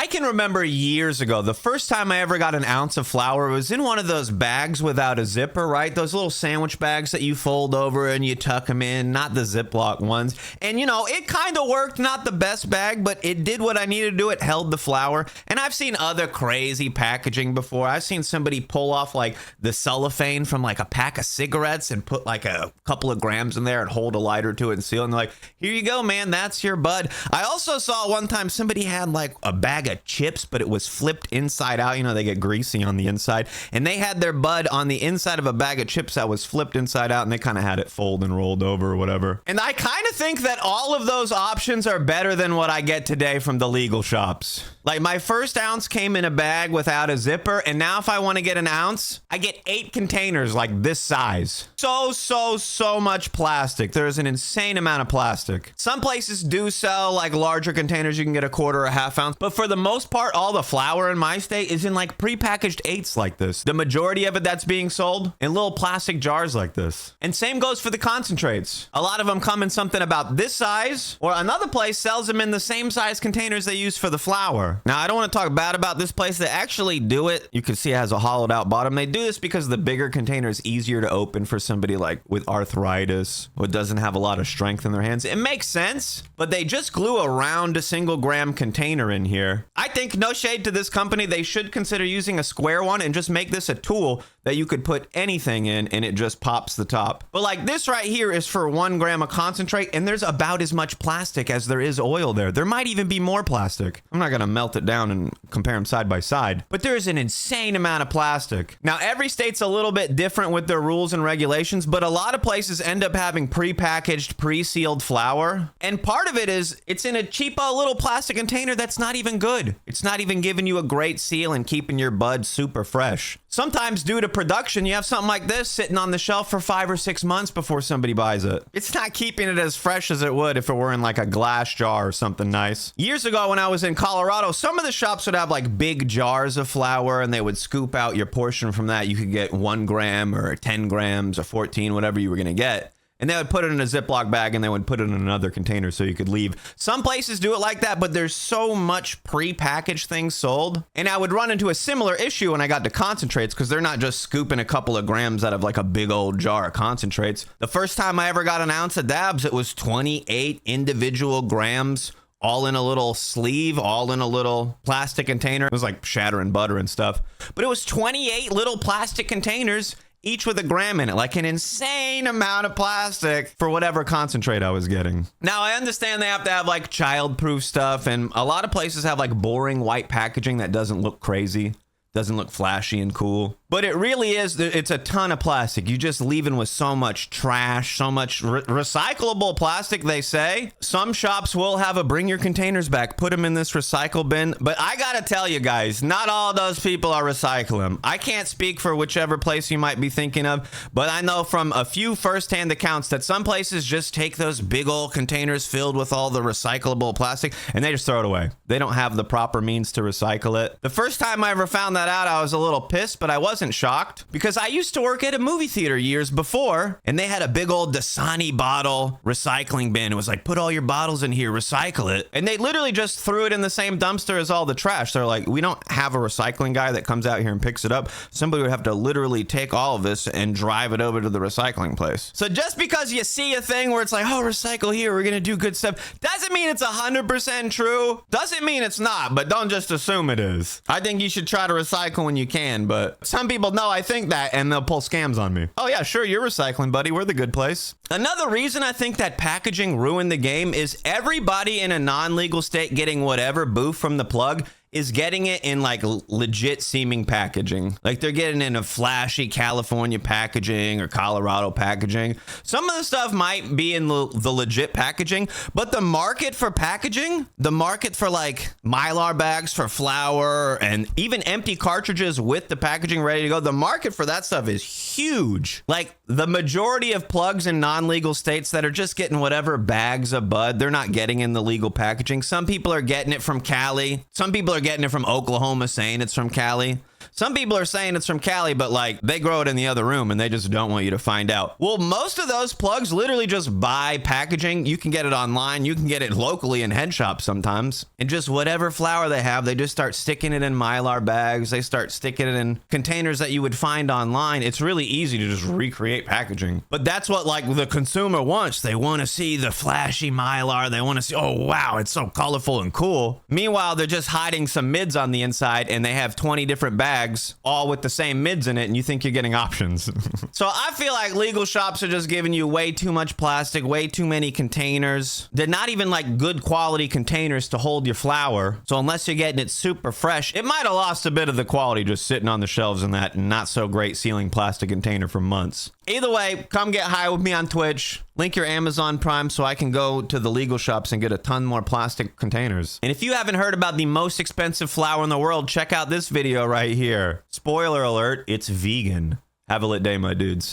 I can remember years ago, the first time I ever got an ounce of flour was in one of those bags without a zipper, right? Those little sandwich bags that you fold over and you tuck them in, not the Ziploc ones. And you know, it kind of worked, not the best bag, but it did what I needed to do. It held the flour. And I've seen other crazy packaging before. I've seen somebody pull off like the cellophane from like a pack of cigarettes and put like a couple of grams in there and hold a lighter to it and seal it. And they're like, here you go, man, that's your bud. I also saw one time somebody had like a bag of chips, but it was flipped inside out. You know, they get greasy on the inside, and they had their bud on the inside of a bag of chips that was flipped inside out, and they kind of had it fold and rolled over or whatever. And I kind of think that all of those options are better than what I get today from the legal shops. Like my first ounce came in a bag without a zipper, and now if I want to get an ounce, I get 8 containers like this size. So much plastic. There's an insane amount of plastic. Some places do sell like larger containers. You can get a quarter or a half ounce, but for the most part, all the flour in my state is in like prepackaged 8s like this. The majority of it that's being sold in little plastic jars like this. And same goes for the concentrates. A lot of them come in something about this size, or another place sells them in the same size containers they use for the flour. Now, I don't want to talk bad about this place. They actually do it. You can see it has a hollowed out bottom. They do this because the bigger container is easier to open for somebody like with arthritis who doesn't have a lot of strength in their hands. It makes sense, but they just glue a round single gram container in here. I think, no shade to this company, they should consider using a square one and just make this a tool that you could put anything in and it just pops the top. But like this right here is for 1 gram of concentrate, and there's about as much plastic as there is oil there. There might even be more plastic. I'm not gonna melt it down and compare them side by side, but there's an insane amount of plastic. Now, every state's a little bit different with their rules and regulations, but a lot of places end up having pre-packaged, pre-sealed flour. And part of it is it's in a cheapo little plastic container that's not even good. It's not even giving you a great seal and keeping your bud super fresh. Sometimes due to production, you have something like this sitting on the shelf for 5 or 6 months before somebody buys it. It's not keeping it as fresh as it would if it were in like a glass jar or something nice. Years ago when I was in Colorado, some of the shops would have like big jars of flour, and they would scoop out your portion from that. You could get 1 gram or 10 grams or 14, whatever you were going to get. And they would put it in a Ziploc bag and they would put it in another container so you could leave. Some places do it like that, but there's so much pre-packaged things sold. And I would run into a similar issue when I got to concentrates, because they're not just scooping a couple of grams out of like a big old jar of concentrates. The first time I ever got an ounce of dabs, it was 28 individual grams, all in a little sleeve, all in a little plastic container. It was like shattering butter and stuff. But it was 28 little plastic containers, each with a gram in it, like an insane amount of plastic for whatever concentrate I was getting. Now, I understand they have to have like child-proof stuff, and a lot of places have like boring white packaging that doesn't look crazy, doesn't look flashy and cool. But it really is, it's a ton of plastic. You just leaving with so much trash, so much recyclable plastic, they say. Some shops will have a bring your containers back, put them in this recycle bin. But I gotta tell you guys, not all those people are recycling. I can't speak for whichever place you might be thinking of, but I know from a few firsthand accounts that some places just take those big old containers filled with all the recyclable plastic and they just throw it away. They don't have the proper means to recycle it. The first time I ever found that out, I was a little pissed, but I wasn't shocked, because I used to work at a movie theater years before, and they had a big old Dasani bottle recycling bin. It was like, put all your bottles in here, recycle it. And they literally just threw it in the same dumpster as all the trash. They're like, we don't have a recycling guy that comes out here and picks it up. Somebody would have to literally take all of this and drive it over to the recycling place. So just because you see a thing where it's like, oh, recycle here, we're gonna do good stuff, doesn't mean it's 100% true. Doesn't mean it's not, but don't just assume it is. I think you should try to recycle when you can, but some people know I think that and they'll pull scams on me. Oh yeah, sure, you're recycling, buddy. We're the good place. Another reason I think that packaging ruined the game is everybody in a non-legal state getting whatever booth from the plug is getting it in like legit seeming packaging. Like they're getting in a flashy California packaging or Colorado packaging. Some of the stuff might be in the legit packaging, but the market for packaging, the market for like Mylar bags for flour and even empty cartridges with the packaging ready to go, the market for that stuff is huge. Like the majority of plugs in non-legal states that are just getting whatever bags of bud, they're not getting in the legal packaging. Some people are getting it from Cali. Some people are getting it from Oklahoma saying it's from Cali. Some people are saying it's from Cali, but like they grow it in the other room and they just don't want you to find out. Well, most of those plugs literally just buy packaging. You can get it online. You can get it locally in head shops sometimes. And just whatever flour they have, they just start sticking it in Mylar bags. They start sticking it in containers that you would find online. It's really easy to just recreate packaging. But that's what like the consumer wants. They want to see the flashy Mylar. They want to see, oh, wow, it's so colorful and cool. Meanwhile, they're just hiding some mids on the inside and they have 20 different bags all with the same mids in it, and you think you're getting options. So I feel like legal shops are just giving you way too much plastic, way too many containers. They're not even like good quality containers to hold your flour. So unless you're getting it super fresh, it might have lost a bit of the quality just sitting on the shelves in that not so great sealing plastic container for months. Either way, come get high with me on Twitch. Link your Amazon Prime so I can go to the legal shops and get a ton more plastic containers. And if you haven't heard about the most expensive flour in the world, check out this video right here. Spoiler alert, it's vegan. Have a lit day, my dudes.